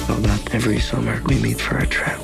So that every summer we meet for a trip.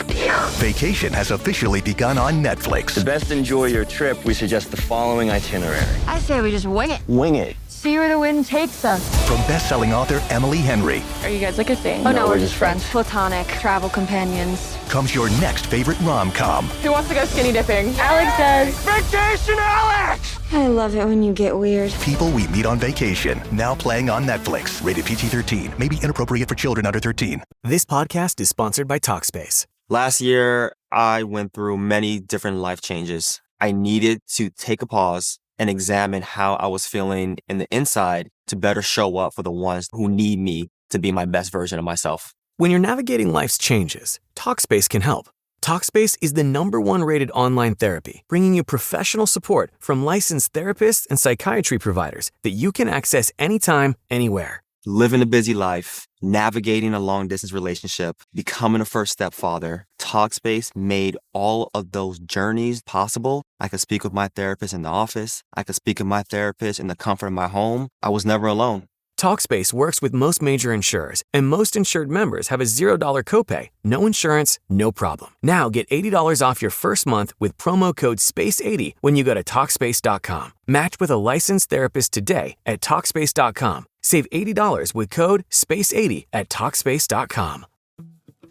Vacation has officially begun on Netflix. To best enjoy your trip, we suggest the following itinerary. I say we just wing it. Wing it. See where the wind takes us. From best-selling author Emily Henry Are you guys like a thing? No, we're just friends. Platonic travel companions. comes your next favorite rom-com. Who wants to go skinny dipping? Alex says. Vacation, Alex! I love it when you get weird. People We Meet on Vacation, now playing on Netflix. Rated PG-13. May be inappropriate for children under 13. This podcast is sponsored by Talkspace. Last year, I went through many different life changes. I needed to take a pause and examine how I was feeling in the inside to better show up for the ones who need me to be my best version of myself. When you're navigating life's changes, Talkspace can help. Talkspace is the #1 rated online therapy, bringing you professional support from licensed therapists and psychiatry providers that you can access anytime, anywhere. Living a busy life, navigating a long-distance relationship, becoming a first-step father, Talkspace made all of those journeys possible. I could speak with my therapist in the office. I could speak with my therapist in the comfort of my home. I was never alone. Talkspace works with most major insurers, and most insured members have a $0 copay. No insurance, no problem. Now get $80 off your first month with promo code SPACE80 when you go to Talkspace.com. Match with a licensed therapist today at Talkspace.com. Save $80 with code SPACE80 at Talkspace.com.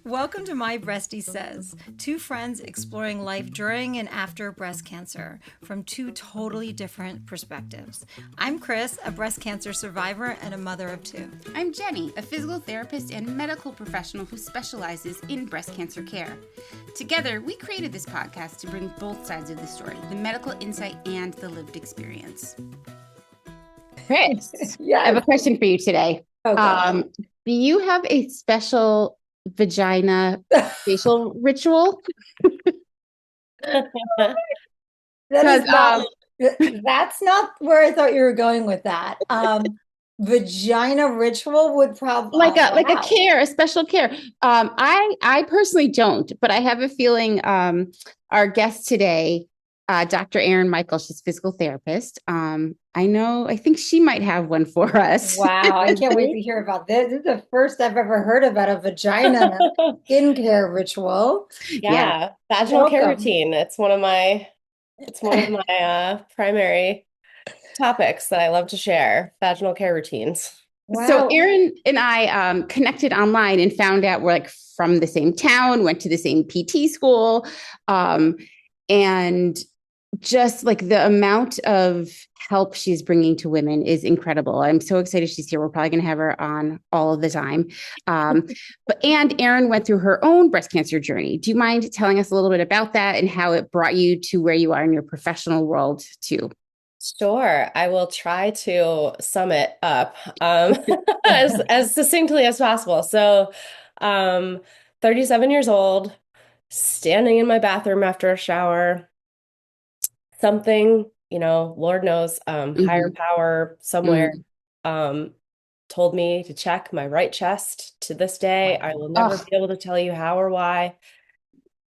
Welcome to My Breastie Says, two friends exploring life during and after breast cancer from two totally different perspectives. I'm Chris, a breast cancer survivor and a mother of two. I'm Jenni, a physical therapist and medical professional who specializes in breast cancer care. Together, we created this podcast to bring both sides of the story, the medical insight and the lived experience. Chris, I have a question for you today. Okay. Do you have a special vagina facial ritual? That's not where I thought you were going with that. Vagina ritual would probably a special care. I personally don't, but I have a feeling our guest today, Dr. Erin Michael, she's a physical therapist. I think she might have one for us. Wow, I can't wait to hear about this. This is the first I've ever heard about a vagina skincare ritual. Yeah. Vaginal care routine. It's one of my primary topics that I love to share. Vaginal care routines. Wow. So Erin and I connected online and found out we're like from the same town, went to the same PT school, and just like the amount of help she's bringing to women is incredible. I'm so excited she's here. We're probably going to have her on all of the time. And Erin went through her own breast cancer journey. Do you mind telling us a little bit about that and how it brought you to where you are in your professional world too? Sure. I will try to sum it up as succinctly as possible. So 37 years old, standing in my bathroom after a shower, something, Lord knows, higher power somewhere, told me to check my right chest. To this day, I will never be able to tell you how or why.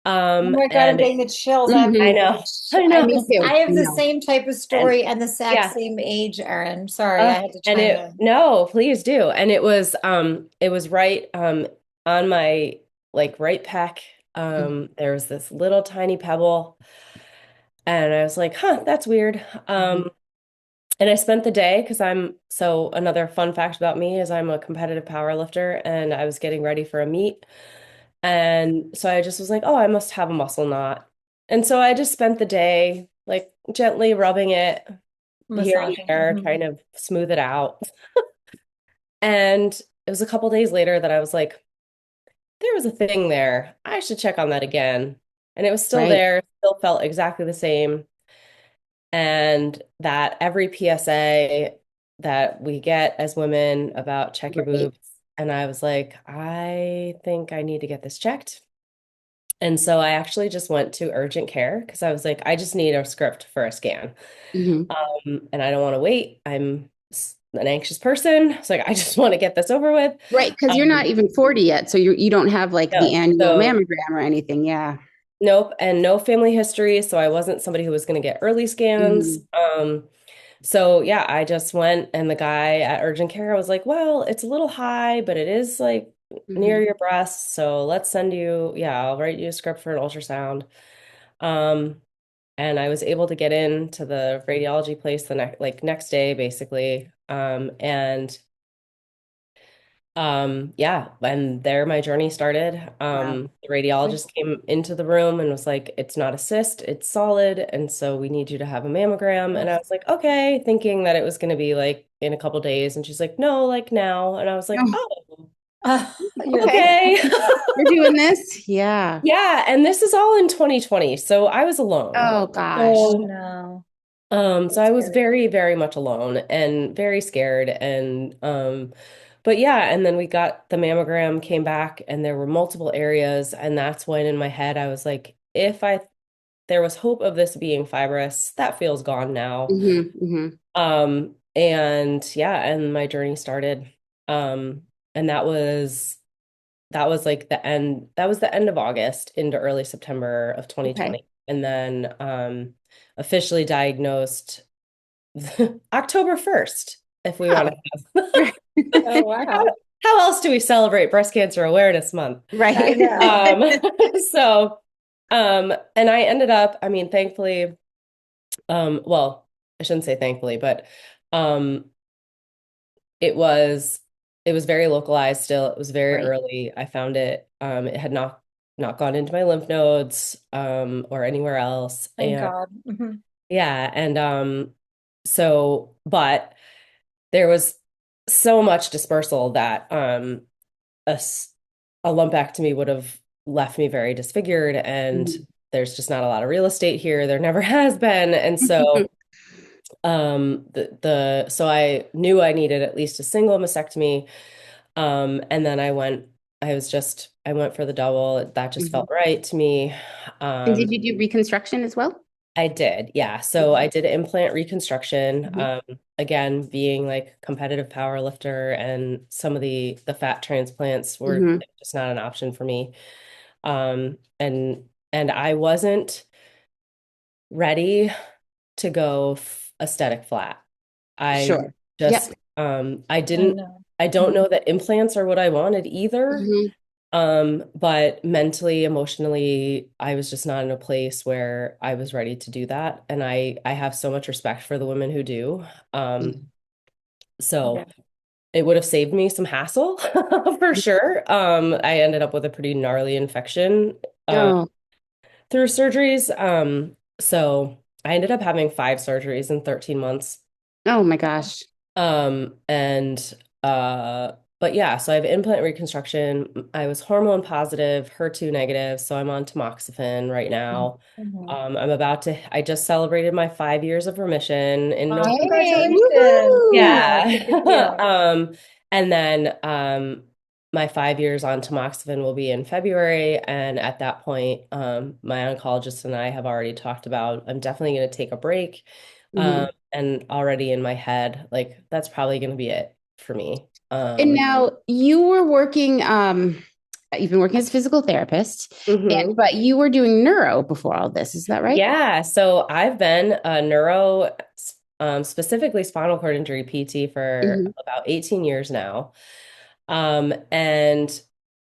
Oh my God, I'm getting the chills. I know. I have the same type of story and the same age, Erin. Sorry, I had to chime in. No, please do. And it was right on my right pec. There was this little tiny pebble. And I was like, that's weird. And I spent the day another fun fact about me is I'm a competitive powerlifter and I was getting ready for a meet. And so I just was like, I must have a muscle knot. And so I just spent the day gently rubbing it here and there, trying to smooth it out. And it was a couple days later that I was like, there was a thing there. I should check on that again. And it was still there, still felt exactly the same. And that every PSA that we get as women about check your boobs. And I was like, I think I need to get this checked. And so I actually just went to urgent care because I was like, I just need a script for a scan. And I don't want to wait. I'm an anxious person. So I just want to get this over with. Right. Because you're not even 40 yet. So you don't have the annual mammogram or anything. Yeah. Nope. And no family history. So I wasn't somebody who was going to get early scans. So yeah, I just went and the guy at urgent care was like, well, it's a little high, but it is near your breasts. So let's send you, I'll write you a script for an ultrasound. And I was able to get into the radiology place the next day, basically. And there my journey started. The radiologist came into the room and was like, it's not a cyst, it's solid. And so we need you to have a mammogram. And I was like, okay, thinking that it was going to be like in a couple days. And she's like, no, like now. And I was like, okay. We're doing this. Yeah. Yeah. And this is all in 2020. So I was alone. Oh gosh. No. So I was very, very much alone and very scared. And but yeah, and then we got the mammogram, came back, and there were multiple areas. And that's when in my head I was like, there was hope of this being fibrous, that feels gone now. And my journey started. And that was like the end. That was the end of August into early September of 2020. Okay. And then officially diagnosed October 1st, if we want to have. Oh, wow. How else do we celebrate Breast Cancer Awareness Month? Right. And I ended up, I mean, thankfully, well, I shouldn't say thankfully, but it was very localized still. It was very early. I found it. It had not gone into my lymph nodes or anywhere else. Thank God. Yeah. And but there was so much dispersal that a lumpectomy would have left me very disfigured, and there's just not a lot of real estate here. There never has been. And so so I knew I needed at least a single mastectomy. And then I went for the double. That just felt right to me. And did you do reconstruction as well? I did, yeah. So I did implant reconstruction. Again, being like competitive powerlifter, and some of the fat transplants were just not an option for me. And I wasn't ready to go aesthetic flat. I don't know that implants are what I wanted either. But mentally, emotionally, I was just not in a place where I was ready to do that. And I have so much respect for the women who do. So it would have saved me some hassle for sure. I ended up with a pretty gnarly infection through surgeries. So I ended up having 5 surgeries in 13 months. Oh my gosh. But yeah, so I have implant reconstruction. I was hormone positive, HER2 negative, so I'm on tamoxifen right now. I just celebrated my 5 years of remission in November. Congratulations. Yeah. And then my 5 years on tamoxifen will be in February. And at that point, my oncologist and I have already talked about, I'm definitely going to take a break. And already in my head, like, that's probably going to be it for me. And now you were working, you've been working as a physical therapist, but you were doing neuro before all this. Is that right? Yeah. So I've been a neuro, specifically spinal cord injury PT for about 18 years now. And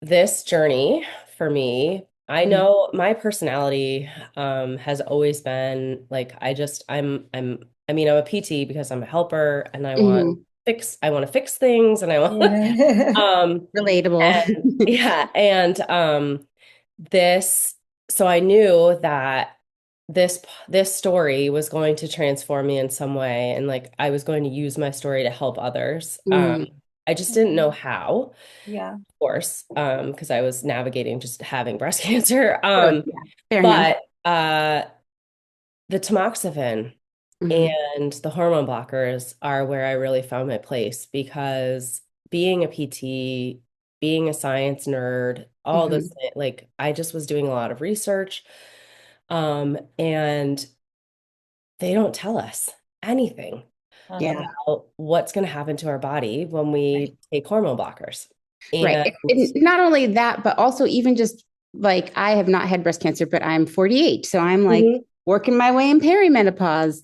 this journey for me, I know my personality has always been like, I'm a PT because I'm a helper, and I want to fix things, and I want relatable. So I knew that this story was going to transform me in some way, and like I was going to use my story to help others. I just didn't know how. Yeah. Of course, because I was navigating just having breast cancer. The tamoxifen and the hormone blockers are where I really found my place, because being a PT, being a science nerd, all this, like, I just was doing a lot of research, and they don't tell us anything about what's going to happen to our body when we take hormone blockers. And not only that, but also even just like, I have not had breast cancer, but I'm 48. So I'm like working my way in perimenopause.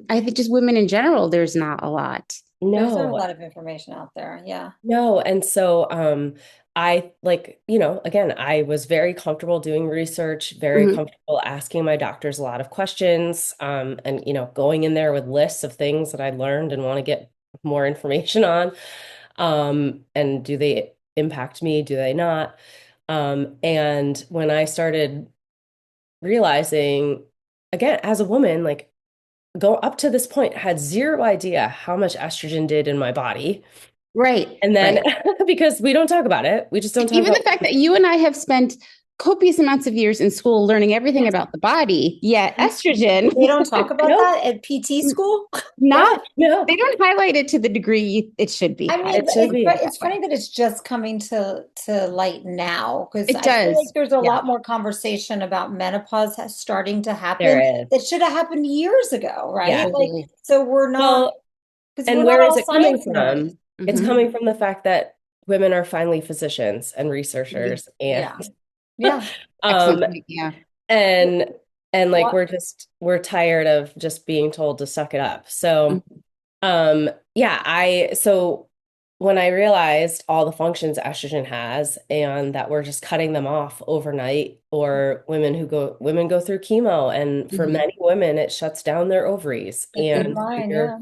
I think just women in general, there's not a lot. There's not a No, lot of information out there. Yeah. no. And so I like, again, I was very comfortable doing research, very Mhm. comfortable asking my doctors a lot of questions, and going in there with lists of things that I learned and want to get more information on. And do they impact me? Do they not? And when I started realizing, again, as a woman, like go up to this point, had zero idea how much estrogen did in my body. Right. And then Right. because we don't talk about it, we just don't talk Even about the fact that you and I have spent copious amounts of years in school learning everything about the body, yet estrogen. They don't talk about Nope. that at PT school. Not, no. they don't highlight it to the degree it should be. I mean, It should be. it's funny that it's just coming to light now because It I feel like does. there's a Yeah. lot more conversation about menopause starting to happen There is. that should have happened years ago, right? Yeah. Like, so we're not, Well, because and we're where not is all it coming science nerds. from? It's Mhm. coming from the fact that women are finally physicians and researchers and Yeah. Yeah. Excellent um point. Yeah. and like What? we're tired of just being told to suck it up. So yeah, so when I realized all the functions estrogen has and that we're just cutting them off overnight, or women go through chemo, and for Mhm. many women it shuts down their ovaries, It did and mine, yeah.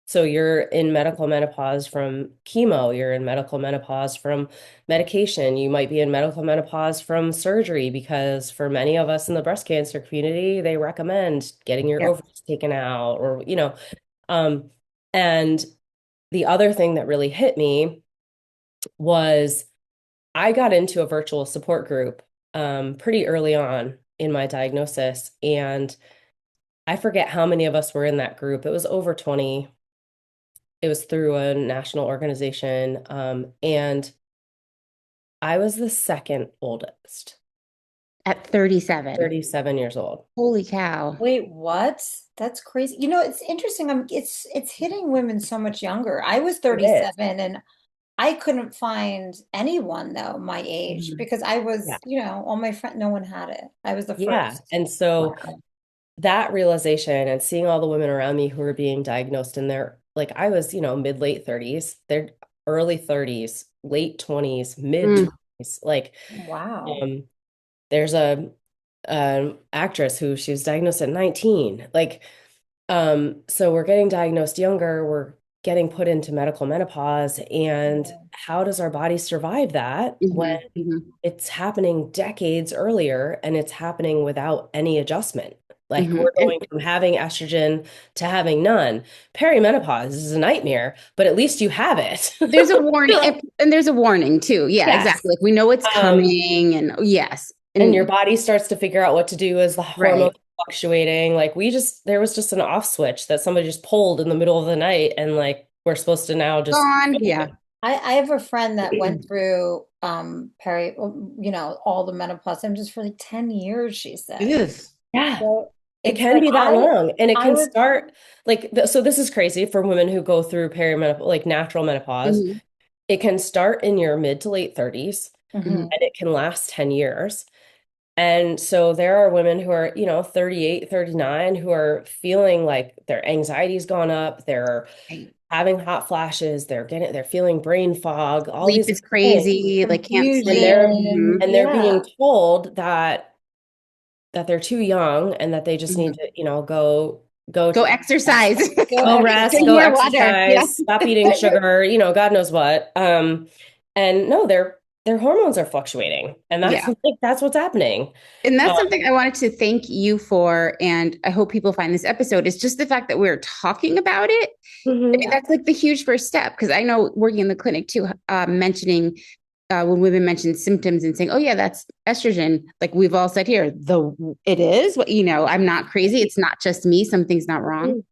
so you're in medical menopause from chemo, you're in medical menopause from medication, you might be in medical menopause from surgery, because for many of us in the breast cancer community, they recommend getting your Yeah. ovaries taken out, or and the other thing that really hit me was I got into a virtual support group pretty early on in my diagnosis, and I forget how many of us were in that group. It was over 20. It was through a national organization, and I was the second oldest, At 37. 37 years old. Holy cow. Wait, what? That's crazy. It's interesting. It's hitting women so much younger. I was It is. 37 and I couldn't find anyone though my age because I was, Yeah. all my friends, no one had it. I was the Yeah. first. And so Wow. that realization and seeing all the women around me who were being diagnosed in their, like I was, mid late 30s, they're early 30s, late 20s, mid 20s. Like, Wow. there's a actress who she was diagnosed at 19. Like, so we're getting diagnosed younger, we're getting put into medical menopause, and how does our body survive that when it's happening decades earlier and it's happening without any adjustment? Like we're going from having estrogen to having none. Perimenopause is a nightmare, but at least you have it. There's a warning, and there's a warning too. Yeah, Yes. exactly. Like we know it's coming, and yes. And your body starts to figure out what to do as the hormones Right. fluctuating. Like there was just an off switch that somebody just pulled in the middle of the night, and like we're supposed to now just Gone. Yeah. I have a friend that went through all the menopause symptoms for like 10 years, she said. Yeah. So It it's can like be that long, and it I can was start like so this is crazy for women who go through perimenopause, like natural menopause. It can start in your mid to late 30s and it can last 10 years. And so there are women who are, 38, 39 who are feeling like their anxiety's gone up, they're having hot flashes, they're feeling brain fog, all Sleep these is crazy. things. Like can't And sleep. they're being told that they're too young and that they just need to, Go exercise. go rest, Drink go more water. exercise, Yeah. stop eating sugar, God knows what. And no, their hormones are fluctuating, and that's Yeah. that's what's happening. And that's something I wanted to thank you for, and I hope people find this episode, is just the fact that we're talking about it. I mean, that's like the huge first step, because I know working in the clinic too, mentioning when women mention symptoms and saying, oh yeah, that's estrogen. Like we've all said here, it is what, I'm not crazy. It's not just me. Something's not wrong.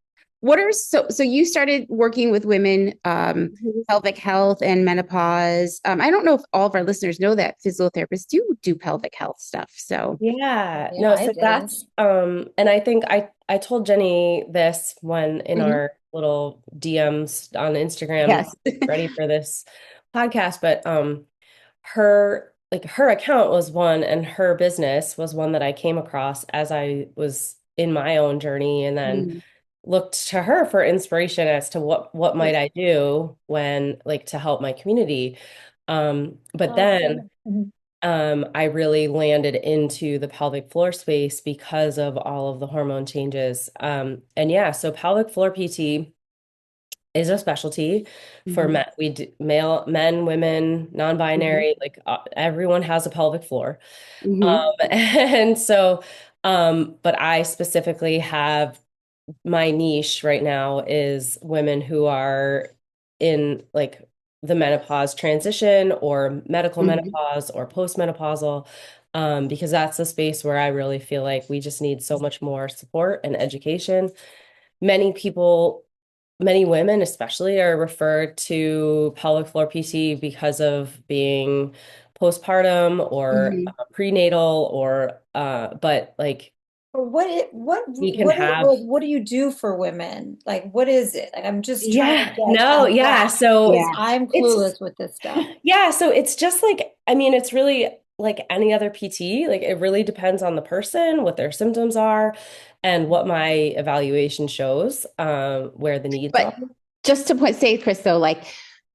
So you started working with women, pelvic health and menopause. I don't know if all of our listeners know that physical therapists do pelvic health stuff. So no, so that's and I think I told Jenni this when in our little DMs on Instagram, ready for this podcast, but her account was one, and her business was one that I came across as I was in my own journey, and then looked to her for inspiration as to what might I do when like to help my community. But then I really landed into the pelvic floor space because of all of the hormone changes. And yeah, so pelvic floor PT is a specialty for men. We do, men, women, non-binary, like everyone has a pelvic floor. And so, but I specifically have my niche right now is women who are in like the menopause transition or medical menopause or postmenopausal, because that's the space where I really feel like we just need so much more support and education. Many people, many women especially, are referred to pelvic floor PT because of being postpartum or prenatal or but like what do you do for women? Like, what is it? Like, I'm just trying to get so I'm clueless with this stuff. Yeah, so it's just like, I mean, it's really like any other PT. Like, it really depends on the person, what their symptoms are, and what my evaluation shows, where the needs are. Just to say, Chris, though, like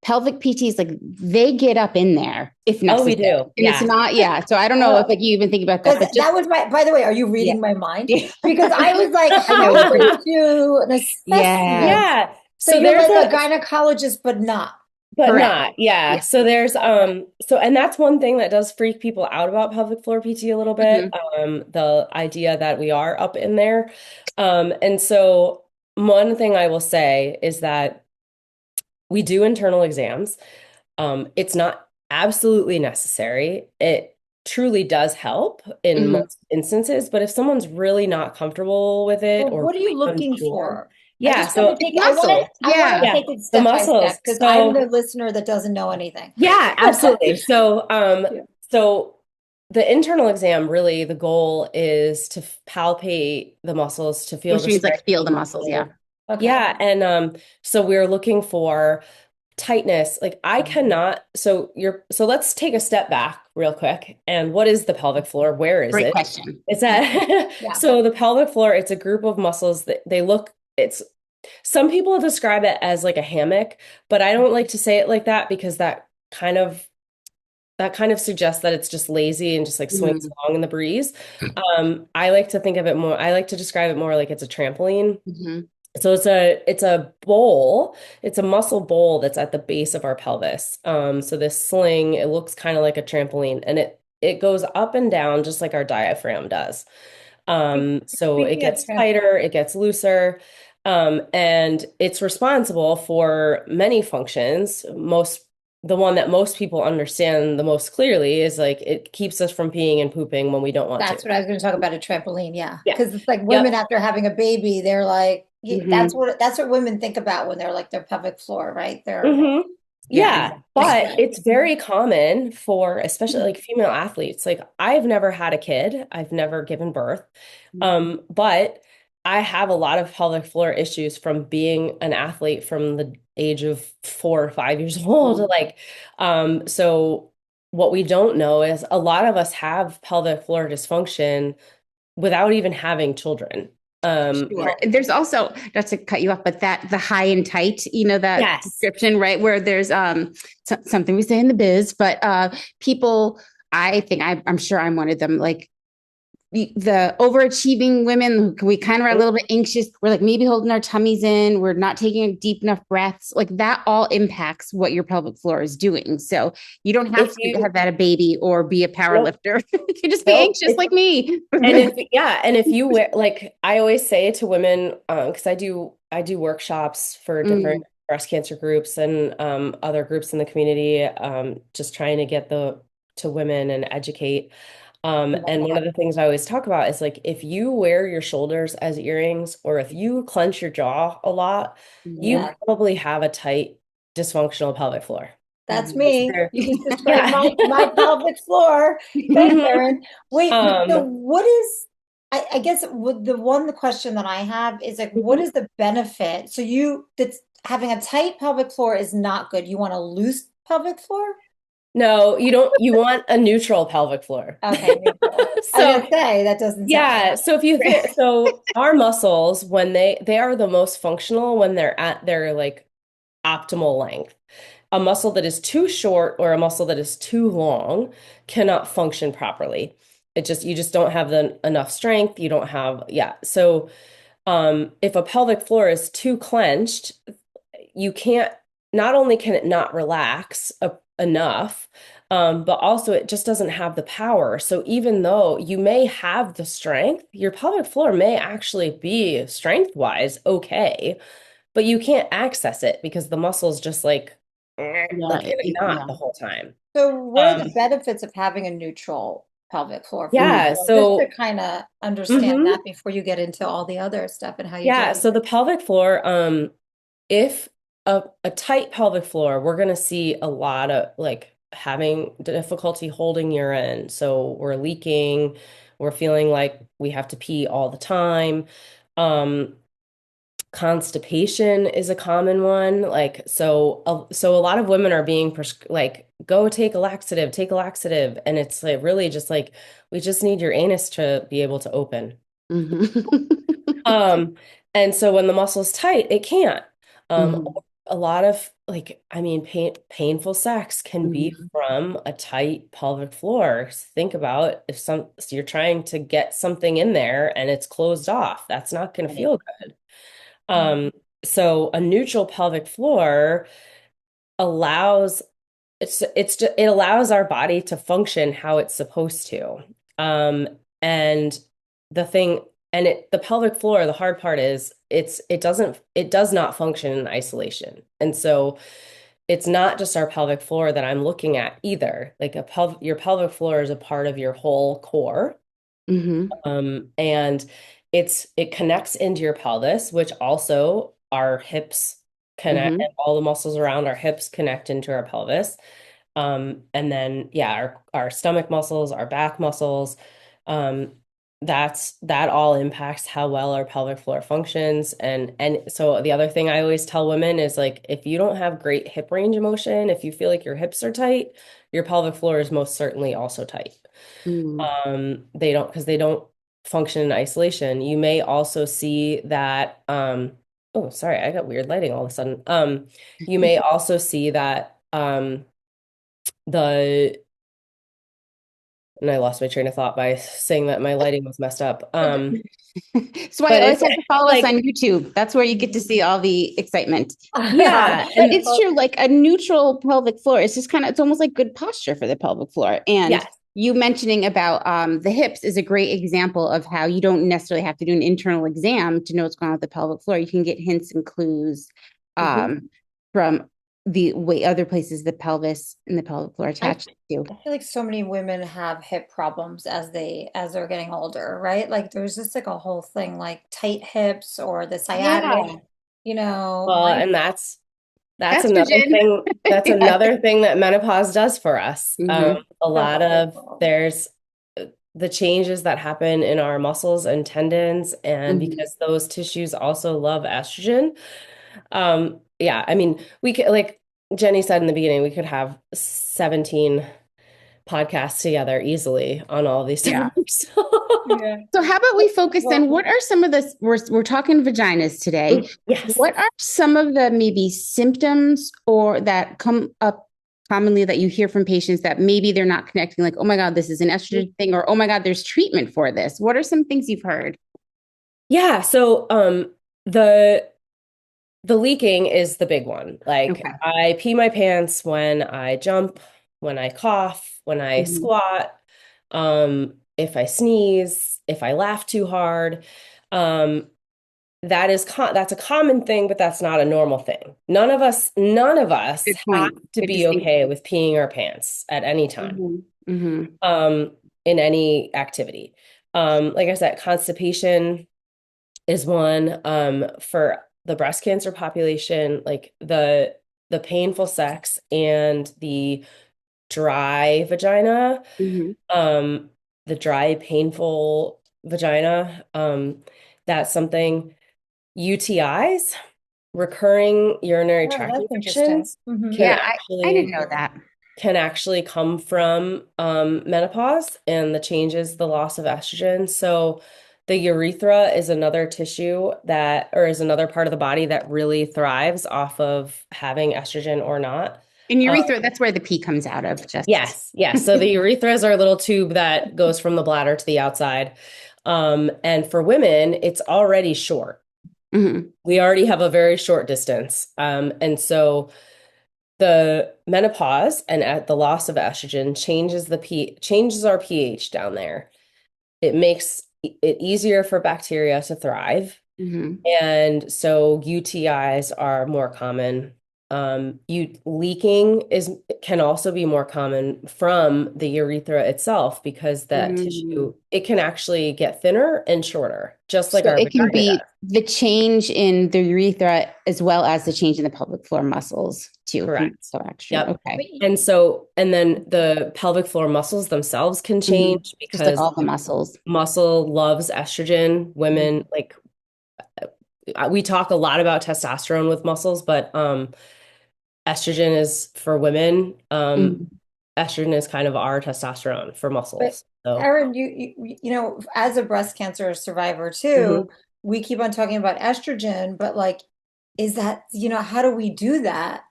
pelvic PTs, like they get up in there if necessary. Oh, we do. And it's not, So I don't know if like you even think about that. But that was by the way, are you reading my mind? Because I was like, how would you do an assessment? Yeah. So you're like a gynecologist, but not. So there's and that's one thing that does freak people out about pelvic floor PT a little bit. The idea that we are up in there. And so one thing I will say is that we do internal exams. It's not absolutely necessary. It truly does help in most instances, but if someone's really not comfortable with it, or what are you looking for? Yeah, so I want to take it step by step because I'm the listener that doesn't know anything. Yeah, absolutely. So, so the internal exam, really, the goal is to palpate the muscles, to feel, which means like feel the muscles, yeah, and so we're looking for tightness. Like I cannot. So let's take a step back real quick. And what is the pelvic floor? Where is it? Great question. It's at so the pelvic floor. It's a group of muscles that they look. Some people describe it as like a hammock, but I don't like to say it like that because that kind of suggests that it's just lazy and just like swings along in the breeze. I like to think of it more. I like to describe it more like it's a trampoline. So it's a bowl. It's a muscle bowl that's at the base of our pelvis. So this sling, it looks kind of like a trampoline, and it goes up and down just like our diaphragm does. So it gets tighter, it gets looser, and it's responsible for many functions. The one that most people understand the most clearly is like it keeps us from peeing and pooping when we don't want to. That's what I was going to talk about, a trampoline. Yeah. Because it's like women after having a baby, they're like, that's what women think about when they're like their pelvic floor, right? They're but it's very common for especially like female athletes. Like I've never had a kid, I've never given birth, but I have a lot of pelvic floor issues from being an athlete from the age of 4 or 5 years old. Like, so what we don't know is a lot of us have pelvic floor dysfunction without even having children. Sure. There's also, not to cut you off, but the high and tight, that description, right? Where there's something we say in the biz, but people, I think I'm sure I'm one of them, like the overachieving women, we kind of are a little bit anxious. We're like maybe holding our tummies in. We're not taking deep enough breaths. Like that all impacts what your pelvic floor is doing. So you don't have to have that a baby or be a powerlifter. You can just be anxious like me. And if you wear, like I always say to women, because I do workshops for different breast cancer groups and other groups in the community, just trying to get to women and educate. And one of the things I always talk about is like, if you wear your shoulders as earrings, or if you clench your jaw a lot, you probably have a tight, dysfunctional pelvic floor. That's me. You just described my pelvic floor. Thanks, Erin. Wait, so what is, I guess the question that I have is like, what is the benefit? So that's having a tight pelvic floor is not good. You want a loose pelvic floor? No, you don't. You want a neutral pelvic floor. Okay, neutral. I was So gonna say that doesn't sound yeah, so if you think so our muscles when they are the most functional when they're at their like optimal length. A muscle that is too short or a muscle that is too long cannot function properly. It just you just don't have the enough strength, you don't have yeah. So if a pelvic floor is too clenched, you can't, not only can it not relax enough, but also it just doesn't have the power. So even though you may have the strength, your pelvic floor may actually be strength-wise okay, but you can't access it because the muscle's just like in a knot the whole time. So what are the benefits of having a neutral pelvic floor for Yeah, people? so Just to kind of understand that before you get into all the other stuff and how you do yeah, it. so the pelvic floor, if a tight pelvic floor, we're going to see a lot of like having difficulty holding urine. So we're leaking, we're feeling like we have to pee all the time. Um, Constipation is a common one. Like, so a lot of women are being like, go take a laxative. And it's like really just like, we just need your anus to be able to open. Um, and so when the muscle's tight, it can't. A lot of like, I mean, painful sex can be from a tight pelvic floor. Think about if so you're trying to get something in there and it's closed off, that's not going to feel good. So a neutral pelvic floor allows it allows our body to function how it's supposed to. And the thing and the pelvic floor, the hard part is it does not function in isolation. And so it's not just our pelvic floor that I'm looking at either. Like your pelvic floor is a part of your whole core. And it connects into your pelvis, which also our hips connect, and all the muscles around our hips connect into our pelvis. And then yeah, our stomach muscles, our back muscles, that all impacts how well our pelvic floor functions. And so the other thing I always tell women is like, if you don't have great hip range of motion, if you feel like your hips are tight, your pelvic floor is most certainly also tight. Because they don't function in isolation. You may also see that, oh, sorry, I got weird lighting all of a sudden. You may also see that the and I lost my train of thought by saying that my lighting was messed up. So I always have to follow us on YouTube. That's where you get to see all the excitement. Yeah. But it's true, like a neutral pelvic floor, it's just it's almost like good posture for the pelvic floor. And yes. You mentioning about the hips is a great example of how you don't necessarily have to do an internal exam to know what's going on with the pelvic floor. You can get hints and clues from the way other places the pelvis and the pelvic floor attached to. I feel like so many women have hip problems as they're getting older, right? Like there's just like a whole thing like tight hips or the sciatic, Well, and that's That's another thing. That's Yeah. another thing that menopause does for us. A lot of there's the changes that happen in our muscles and tendons, and because those tissues also love estrogen. Yeah, I mean, we could, like Jenni said in the beginning, we could have 17 podcasts together easily on all these topics. So how about we focus then? What are some of the, we're talking vaginas today. Yes. What are some of the maybe symptoms or that come up commonly that you hear from patients that maybe they're not connecting, like, oh my God, this is an estrogen thing, or oh my God, there's treatment for this. What are some things you've heard? Yeah, so the leaking is the big one. Like I pee my pants when I jump, when I cough, when I squat, if I sneeze, if I laugh too hard. That's a common thing, but that's not a normal thing. None of us have to be okay with peeing our pants at any time. In any activity. Like I said, constipation is one. For the breast cancer population, like the painful sex and the dry vagina, the dry painful vagina, that's something. UTIs, recurring urinary tract infections, can I didn't know that. can actually come from menopause and the changes, the loss of estrogen. So the urethra is another tissue that, or is another part of the body that really thrives off of having estrogen or not. In urethra, that's where the pee comes out of. Just Yes, yes. So the urethra is our little tube that goes from the bladder to the outside. And for women, it's already short. Mm-hmm. We already have a very short distance. And so the menopause and at the loss of estrogen changes our pH down there. It makes it easier for bacteria to thrive. Mm-hmm. And so UTIs are more common. Leaking can also be more common from the urethra itself because that tissue, it can actually get thinner and shorter, just like So our it can vagina be does. the change in the urethra as well as the change in the pelvic floor muscles too. Correct. So actually, Yep. okay. And then the pelvic floor muscles themselves can change Just like because all the muscles. muscle loves estrogen. Women like we talk a lot about testosterone with muscles, but estrogen is for women. Estrogen is kind of our testosterone for muscles. So Erin, you know, as a breast cancer survivor too, we keep on talking about estrogen, but like, is that, you know, how do we do that?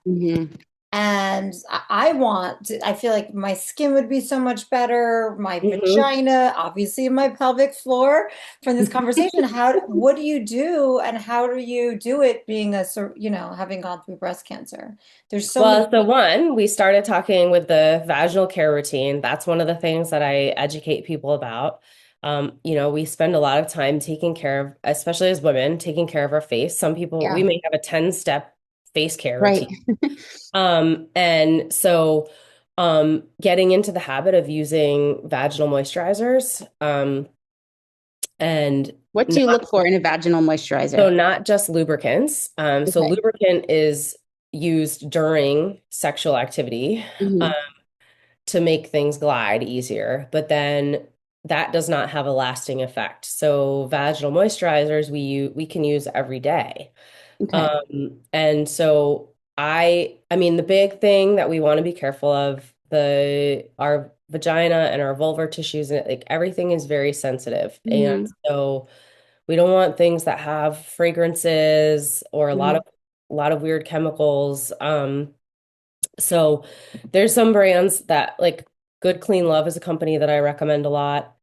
And I feel like my skin would be so much better, my vagina, obviously my pelvic floor from this conversation. What do you do and how do you do it being you know, having gone through breast cancer? There's so many. we started talking with the vaginal care routine. That's one of the things that I educate people about. You know, we spend a lot of time taking care of, especially as women, taking care of our face. Some people, we may have a 10-step face care routine. And so getting into the habit of using vaginal moisturizers. And what do you look for in a vaginal moisturizer? So not just lubricants. So lubricant is used during sexual activity to make things glide easier, but then that does not have a lasting effect. So vaginal moisturizers we can use every day. And so I mean, the big thing that we want to be careful of, our vagina and our vulvar tissues, and like everything is very sensitive. And so we don't want things that have fragrances or a lot of weird chemicals. So there's some brands that like Good Clean Love is a company that I recommend a lot.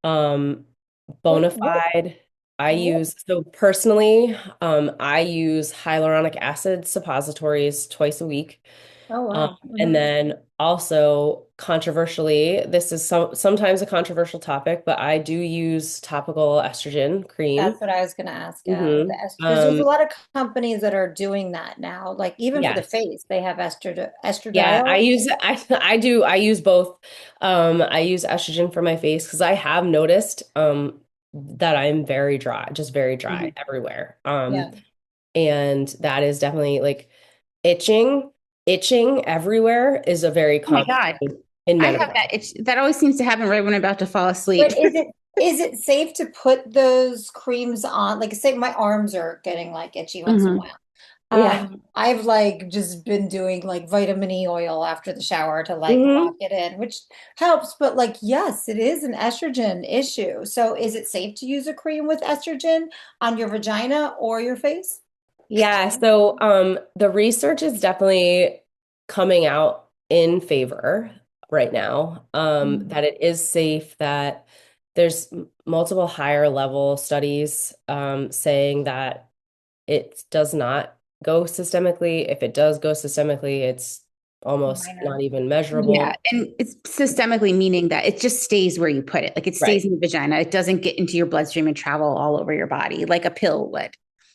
Bonafide. So personally, I use hyaluronic acid suppositories twice a week. Oh, wow. And then also controversially, this is sometimes a controversial topic, but I do use topical estrogen cream. That's what I was going to ask. Because there's a lot of companies that are doing that now. Like even for the face, they have estradiol. Yeah, I use both. I use estrogen for my face because I have noticed that I'm very dry, just very dry everywhere. And that is definitely like itching everywhere is a very common thing in I menopause. have that itch. That always seems to happen right when I'm about to fall asleep. But is it safe to put those creams on? Like say my arms are getting like itchy once in a while. I've like just been doing like vitamin E oil after the shower to like lock it in, which helps. But like, yes, it is an estrogen issue. So is it safe to use a cream with estrogen on your vagina or your face? Yeah, so the research is definitely coming out in favor right now, that it is safe, that there's multiple higher level studies saying that it does not go systemically. If it does go systemically, it's almost not even measurable. Yeah, and it's systemically meaning that it just stays where you put it. Like it stays in the vagina. It doesn't get into your bloodstream and travel all over your body like a pill would.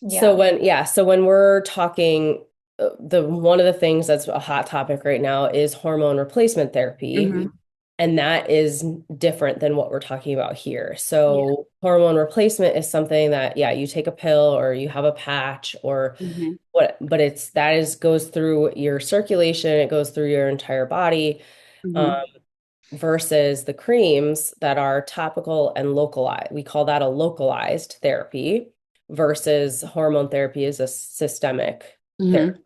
So when we're talking, one of the things that's a hot topic right now is hormone replacement therapy. And that is different than what we're talking about here. So hormone replacement is something that, you take a pill or you have a patch or but goes through your circulation, it goes through your entire body, versus the creams that are topical and localized. We call that a localized therapy versus hormone therapy is a systemic therapy.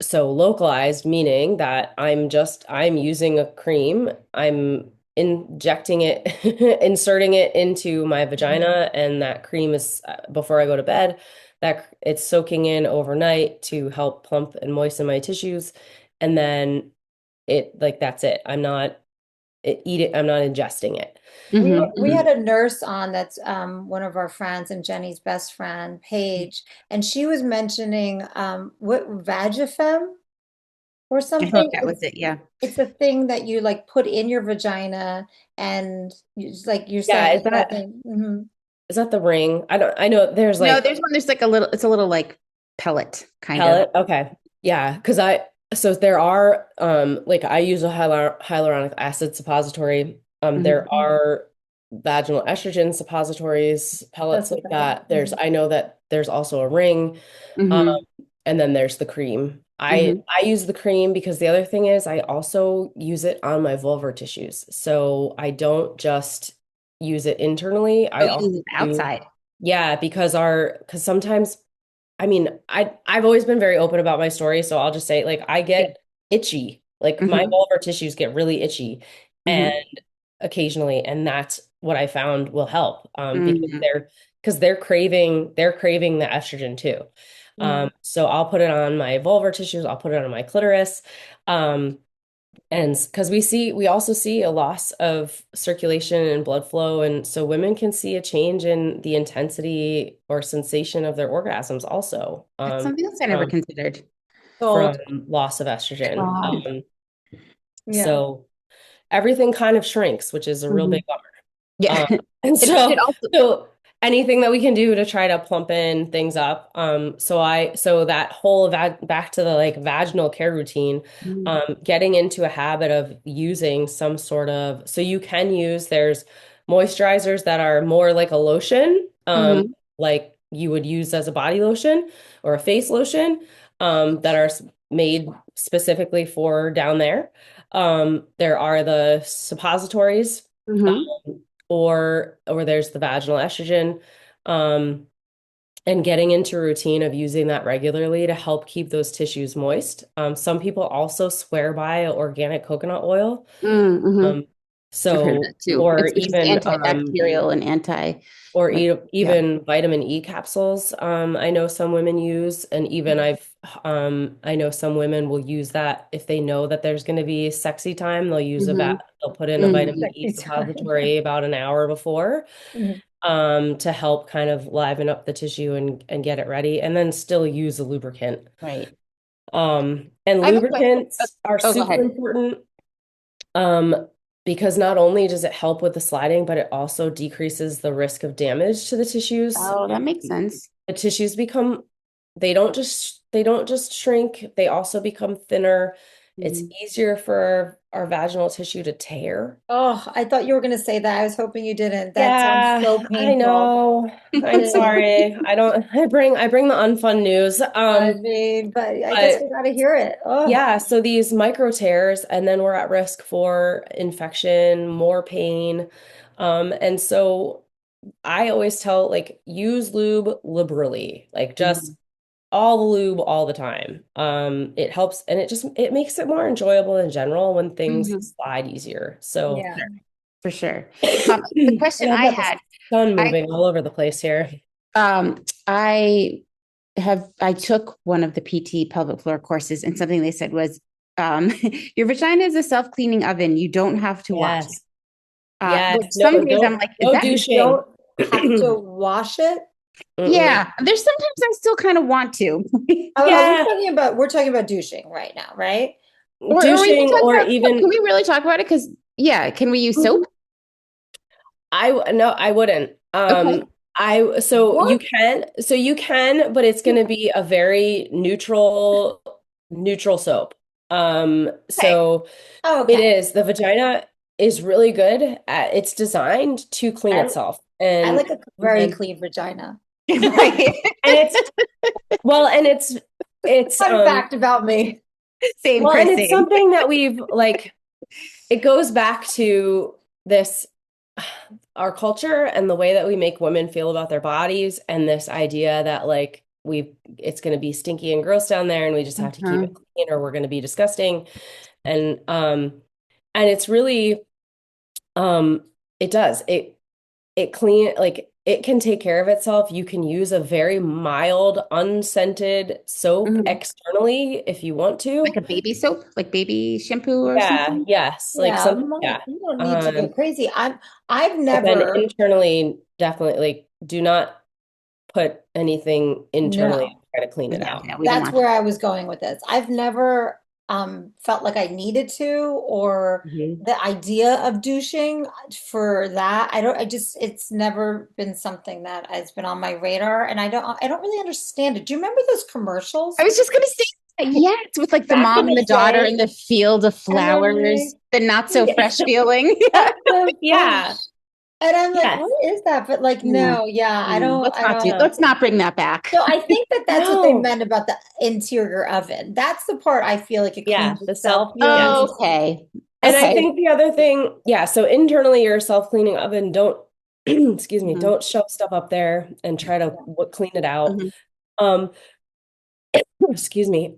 so localized, meaning that I'm using a cream, I'm injecting it, inserting it into my vagina, and that cream is before I go to bed, that it's soaking in overnight to help plump and moisten my tissues. And then that's it. I'm not I'm not ingesting it. We had a nurse on that's one of our friends and Jenny's best friend, Paige, and she was mentioning what Vagifem or I something. think that was it. Yeah. It's a thing that you like put in your vagina and like you're Yeah, saying is that Mhm. is that the ring? I know there's No, like there's like a little, it's a little like pellet kind of. pellet. Okay. Yeah, because so there are like I use a hyaluronic acid suppository. There are vaginal estrogen suppositories, pellets like that. I know that there's also a ring. Um, and then there's the cream. I use the cream because the other thing is I also use it on my vulvar tissues. So I don't just use it internally. I You also use it outside. yeah, because sometimes I mean, I've always been very open about my story, so I'll just say like I get itchy. Like my vulvar tissues get really itchy and occasionally, and that's what I found will help because they're craving the estrogen too. So I'll put it on my vulvar tissues, I'll put it on my clitoris. And because we also see a loss of circulation and blood flow. And so women can see a change in the intensity or sensation of their orgasms also. That's something else I never considered. From loss of estrogen. Wow. So everything kind of shrinks, which is a real big bummer. Yeah. And so anything that we can do to try to plump in things up. So that whole back to the like vaginal care routine, getting into a habit of using some sort of, so you can use, there's moisturizers that are more like a lotion, like you would use as a body lotion or a face lotion, that are made specifically for down there. There are the suppositories, or there's the vaginal estrogen, and getting into a routine of using that regularly to help keep those tissues moist. Some people also swear by organic coconut oil. So, or even antibacterial and even vitamin E capsules. I know some women use, and even I know some women will use that if they know that there's going to be sexy time. They'll use they'll put in a vitamin E suppository about an hour before, to help kind of liven up the tissue and get it ready, and then still use a lubricant. Right. And lubricants are super important. Because not only does it help with the sliding, but it also decreases the risk of damage to the tissues. Oh, that makes sense. The tissues they don't just shrink, they also become thinner. It's easier for our vaginal tissue to tear. Oh, I thought you were going to say that. I was hoping you didn't. That sounds so painful. I know. I'm sorry. I bring the unfun news. I mean, but I guess we got to hear it. Oh. Yeah, so these micro tears, and then we're at risk for infection, more pain. And so I always tell, like, use lube liberally, like just all the lube all the time. It helps, and it makes it more enjoyable in general when things slide easier. So Yeah, for sure. The question I had, sun moving all over the place here. I took one of the PT pelvic floor courses, and something they said was, your vagina is a self-cleaning oven. You don't have to wash it. Yes. Some days I'm like, is that douching. you don't have to wash it. Yeah, there's sometimes I still kind of want to. We're talking about douching right now, right? Douching, even can we really talk about it? Because can we use soap? I wouldn't. You can, but it's going to be a very neutral soap. It is, the vagina is really good it's designed to clean itself. And I like a very clean vagina. Right. And it's fun fact about me. Same. Well, and it's something that we've like, it goes back to this, our culture and the way that we make women feel about their bodies, and this idea that like it's going to be stinky and gross down there and we just have to keep it clean or we're going to be disgusting. And it's really, it does, it clean, like it can take care of itself. You can use a very mild, unscented soap externally if you want to. Like a baby soap, like baby shampoo or something? Yes. Like some, You don't need to go crazy. I've But never then internally, definitely, like, do not put anything internally and try to clean it out. That's where I was going with this. I've never felt like I needed to, or the idea of douching for that. It's never been something that has been on my radar, and I don't really understand it. Do you remember those commercials? I was just gonna say, yeah, it's with like the mom and the daughter in the field of flowers, the not so fresh feeling. Yeah. And I'm like, what is that? But like, no, I don't. Let's not bring that back. So I think that's what they meant about the interior oven. That's the part I feel like it cleans itself. Okay. And I think the other thing, so internally, your self-cleaning oven, don't, excuse me, don't shove stuff up there and try to clean it out. Excuse me.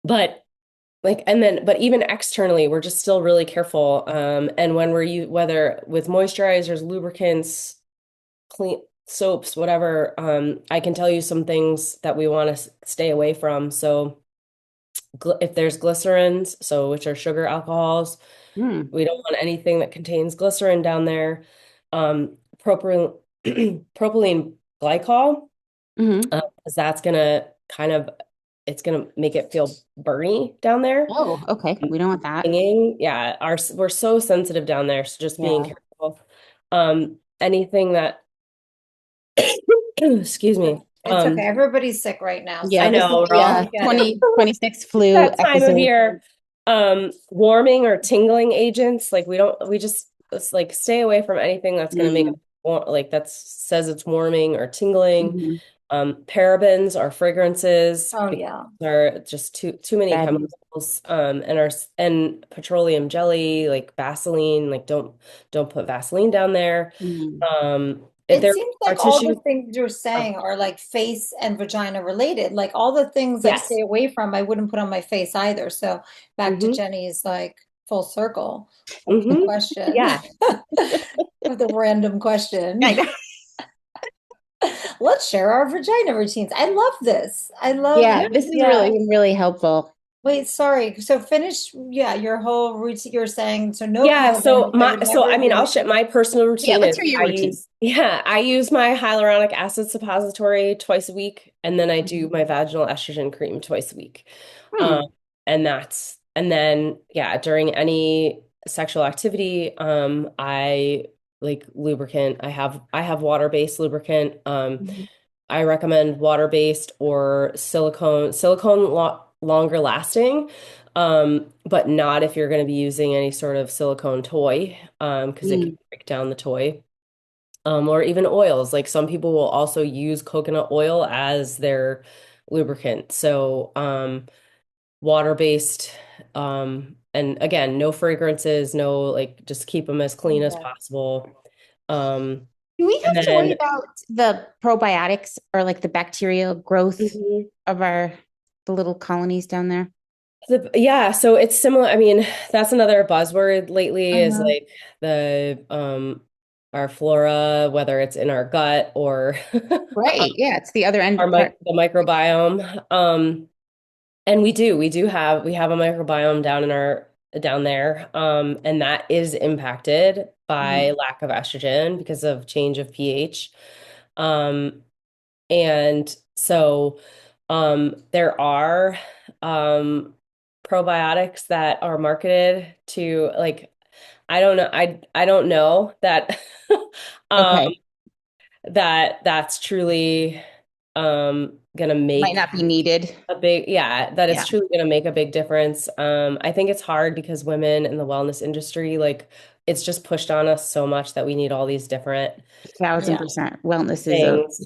But even externally, we're just still really careful. And when whether with moisturizers, lubricants, clean soaps, whatever, I can tell you some things that we want to stay away from. So if there's glycerins, which are sugar alcohols, we don't want anything that contains glycerin down there. Propylene glycol, because that's gonna it's gonna make it feel burny down there. Oh, okay. We don't want that. Yeah, we're so sensitive down there, so just being careful. Anything that excuse me. It's okay. Everybody's sick right now. So I know. 2026 flu that time of year. Warming or tingling agents, like we just like stay away from anything that's going to make it that says it's warming or tingling. Parabens or fragrances are just too many chemicals. And petroleum jelly, like Vaseline, like don't put Vaseline down there. It seems like all the things you're saying are like face and vagina related. Like all the things I stay away from, I wouldn't put on my face either. So back to Jenni's like full circle question. Yeah. With a random question. Let's share our vagina routines. I love this. This is really, really helpful. Wait, sorry. So finish, your whole routine. You're saying so no. I'll share my personal routine. Yeah, let's hear your routine. I use my hyaluronic acid suppository twice a week, and then I do my vaginal estrogen cream twice a week. And then during any sexual activity, I like lubricant. I have water-based lubricant. I recommend water-based or silicone. Longer lasting, but not if you're going to be using any sort of silicone toy, because it can break down the toy, or even oils. Like some people will also use coconut oil as their lubricant. So water-based, and again, no fragrances, just keep them as clean as possible. Do we have to worry about the probiotics or like the bacterial growth of the little colonies down there? So it's similar. I mean, that's another buzzword lately is like our flora, whether it's in our gut or it's the other end, the microbiome. And we have a microbiome down there, and that is impacted by lack of estrogen because of change of pH, and so there are probiotics that are marketed to I don't know that that's truly gonna might not be needed it's truly gonna make a big difference. I think it's hard because women in the wellness industry, it's just pushed on us so much that we need all these different 1000% wellness things.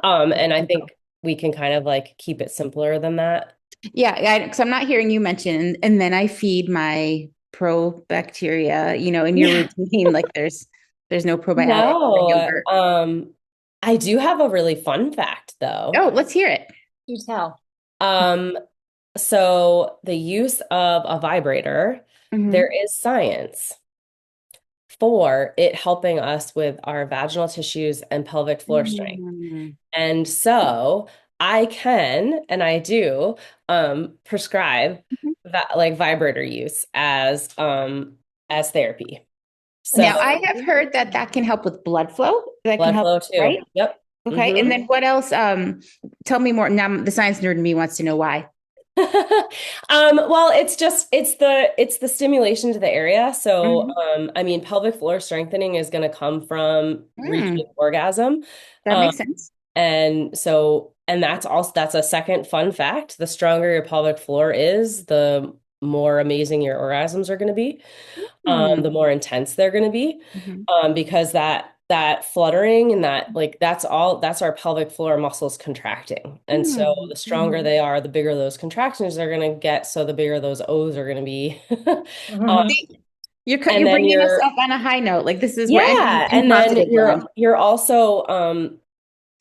And I think we can kind of keep it simpler than that. Because I'm not hearing you mention, and then I feed my probacteria, in your routine, there's no probiotics. I do have a really fun fact though. Oh, let's hear it. You tell. So the use of a vibrator, there is science for it helping us with our vaginal tissues and pelvic floor strength. And so I can, and I do, prescribe that like vibrator use as therapy. So now I have heard that that can help with blood flow. That blood can help, flow too. right? Yep. Okay. And then what else? Tell me more. Now the science nerd in me wants to know why. Well, it's the stimulation to the area. So, I mean, pelvic floor strengthening is going to come from reaching orgasm. That makes sense. And so, and that's a second fun fact. The stronger your pelvic floor is, the more amazing your orgasms are going to be. The more intense they're going to be. Because that fluttering and that's our pelvic floor muscles contracting. And so the stronger they are, the bigger those contractions are going to get. So the bigger those O's are going to be. You're bringing us up on a high note. Like this is and then you're also,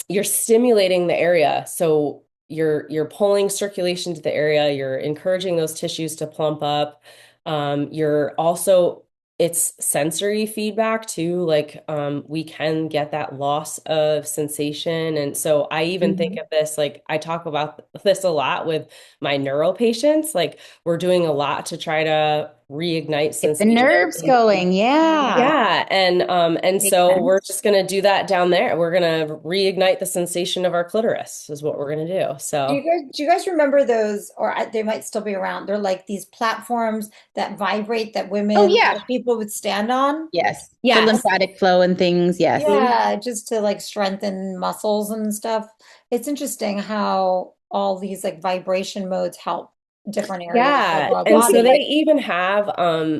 you're stimulating the area. So you're pulling circulation to the area. You're encouraging those tissues to plump up. It's sensory feedback too. Like, we can get that loss of sensation. And so I even think of this, like I talk about this a lot with my neuro patients. Like we're doing a lot to try to reignite sensation. The nerves going. Yeah. And so we're just going to do that down there. We're going to reignite the sensation of our clitoris is what we're going to do. So do you guys remember those, or they might still be around? They're like these platforms that vibrate that women, people would stand on. Yes. The lymphatic flow and things. Yes. Yeah. Just to like strengthen muscles and stuff. It's interesting how all these like vibration modes help different areas. Yeah. And so they even have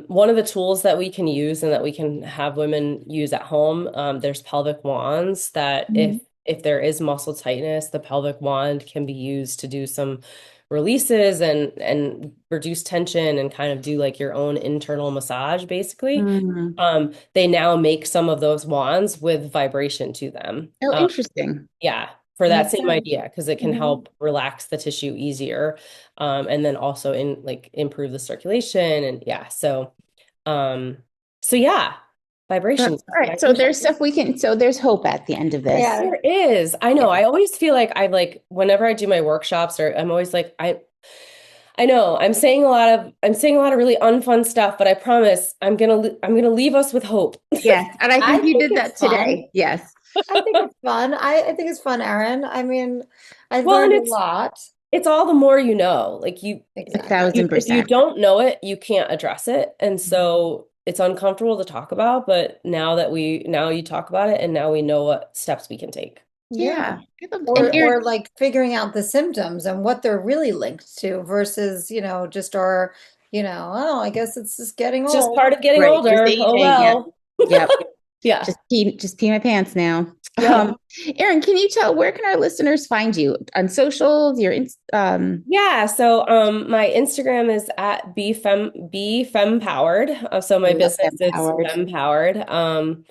one of the tools that we can use and that we can have women use at home. There's pelvic wands that if there is muscle tightness, the pelvic wand can be used to do some releases and reduce tension and kind of do like your own internal massage, basically. They now make some of those wands with vibration to them. Oh, interesting. Yeah. For that same idea, because it can help relax the tissue easier, and then also improve the circulation and vibrations. All right, so there's stuff so there's hope at the end of this. Yeah, there is. I know. I always feel like whenever I do my workshops, or I'm always like I know I'm saying a lot of really unfun stuff, but I promise I'm gonna leave us with hope. Yes, and I think you did that today. Yes. I think it's fun. I think it's fun, Erin. I mean, I've learned a lot. It's all the more you know. Like you, 1,000%. If you don't know it, you can't address it, and so it's uncomfortable to talk about. But now you talk about it, and now we know what steps we can take. Yeah. Or like figuring out the symptoms and what they're really linked to versus, just our, I guess it's just getting old. Just part of getting older. Oh well. Yep. Yeah. Just pee my pants now. Yeah. Erin, can you tell where can our listeners find you on socials? Yeah. So my Instagram is at bfempowered. So my business is Fempowered.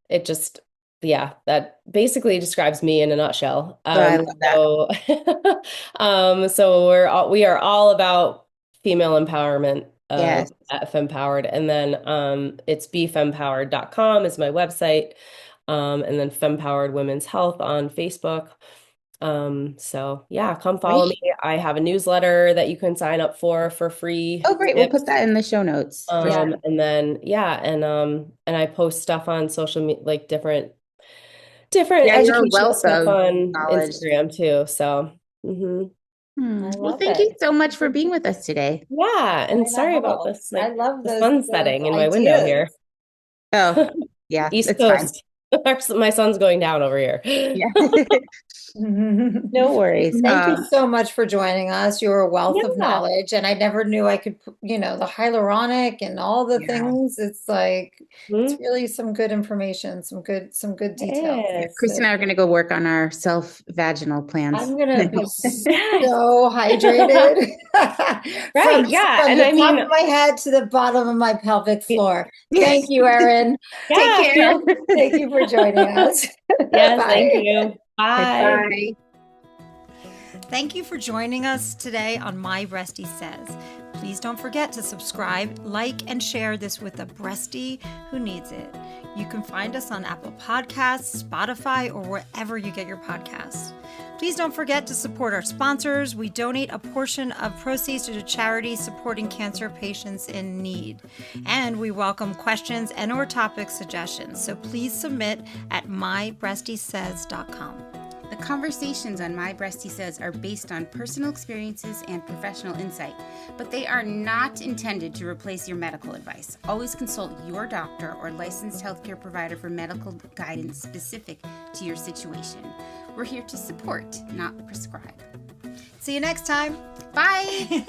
It just that basically describes me in a nutshell. I love that. So we are all about female empowerment. Yes. At Fempowered. And then it's bfempowered.com is my website. And then Fempowered Women's Health on Facebook. So come follow me. I have a newsletter that you can sign up for free. Oh, great. We'll put that in the show notes. And then and I post stuff on social media, like different educational stuff on Instagram too. So well, thank you so much for being with us today. Yeah, and sorry about this. I love the sun setting in my window here. Oh, yeah, East Coast. My sun's going down over here. Yeah. No worries. Thank you so much for joining us. You're a wealth of knowledge, and I never knew I could, the hyaluronic and all the things. It's like it's really some good information, some good details. Yes. Chris and I are going to go work on our vaginal plans. I'm going to be so hydrated. Right? From the top of my head to the bottom of my pelvic floor. Thank you, Erin. Take care. Thank you for for joining us. Yes, Bye. thank you. Bye. Bye. Thank you for joining us today on My Breastie Says. Please don't forget to subscribe, like, and share this with a breastie who needs it. You can find us on Apple Podcasts, Spotify, or wherever you get your podcasts. Please don't forget to support our sponsors. We donate a portion of proceeds to charities supporting cancer patients in need. And we welcome questions and/or topic suggestions. So please submit at mybreastiesays.com. The conversations on My Breastie Says are based on personal experiences and professional insight, but they are not intended to replace your medical advice. Always consult your doctor or licensed healthcare provider for medical guidance specific to your situation. We're here to support, not prescribe. See you next time. Bye!